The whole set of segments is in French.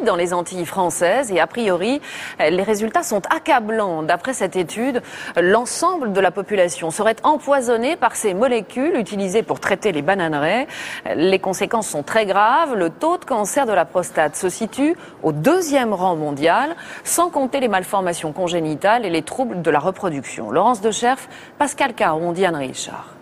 dans les Antilles françaises et a priori, les résultats sont accablants. D'après cette étude, l'ensemble de la population serait empoisonnée par ces molécules utilisées pour traiter les bananeraies. Les conséquences sont très graves. Le taux de cancer de la prostate se situe au 2e rang mondial, sans compter les malformations congénitales et les troubles de la reproduction. Laurence Decherf, Pascal Caron, Diane Richard.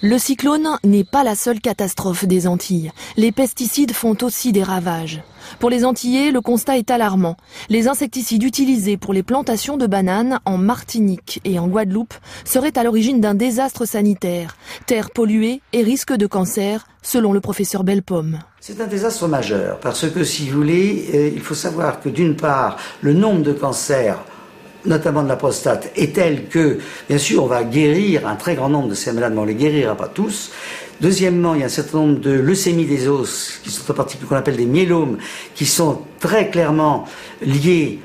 Le cyclone n'est pas la seule catastrophe des Antilles. Les pesticides font aussi des ravages. Pour les Antillais, le constat est alarmant. Les insecticides utilisés pour les plantations de bananes en Martinique et en Guadeloupe seraient à l'origine d'un désastre sanitaire. Terre polluée et risque de cancer, selon le professeur Bellepomme. C'est un désastre majeur parce que, si vous voulez, il faut savoir que d'une part, le nombre de cancers, notamment de la prostate, est tel que, bien sûr, on va guérir un très grand nombre de ces malades, mais on ne les guérira pas tous. Deuxièmement, il y a un certain nombre de leucémies des os, qui sont en particulier qu'on appelle des myélomes, qui sont très clairement liés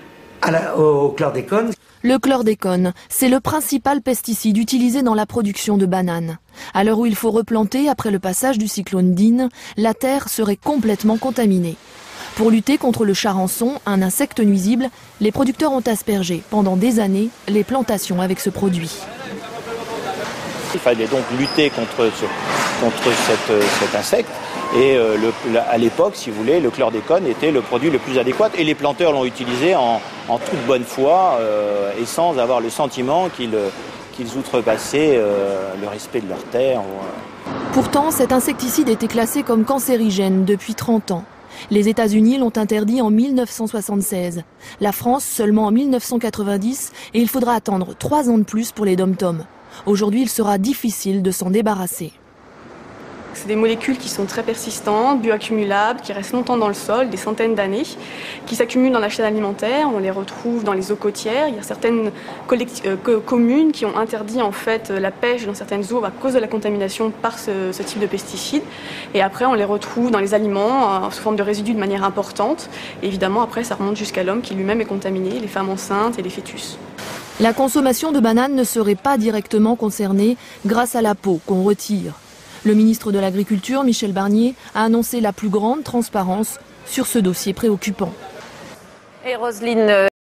au chlordécone. Le chlordécone, c'est le principal pesticide utilisé dans la production de bananes. À l'heure où il faut replanter, après le passage du cyclone Dean, la terre serait complètement contaminée. Pour lutter contre le charançon, un insecte nuisible, les producteurs ont aspergé pendant des années les plantations avec ce produit. Il fallait donc lutter contre cet insecte et à l'époque, si vous voulez, le chlordécone était le produit le plus adéquat et les planteurs l'ont utilisé en toute bonne foi et sans avoir le sentiment qu'ils outrepassaient le respect de leur terre. Pourtant, cet insecticide était classé comme cancérigène depuis 30 ans. Les États-Unis l'ont interdit en 1976, la France seulement en 1990 et il faudra attendre 3 ans de plus pour les dom-toms. Aujourd'hui, il sera difficile de s'en débarrasser. C'est des molécules qui sont très persistantes, bioaccumulables, qui restent longtemps dans le sol, des centaines d'années, qui s'accumulent dans la chaîne alimentaire. On les retrouve dans les eaux côtières. Il y a certaines communes qui ont interdit en fait la pêche dans certaines eaux à cause de la contamination par ce type de pesticides. Et après, on les retrouve dans les aliments sous forme de résidus de manière importante. Et évidemment, après, ça remonte jusqu'à l'homme qui lui-même est contaminé, les femmes enceintes et les fœtus. La consommation de bananes ne serait pas directement concernée grâce à la peau qu'on retire. Le ministre de l'Agriculture, Michel Barnier, a annoncé la plus grande transparence sur ce dossier préoccupant. Et Roselyne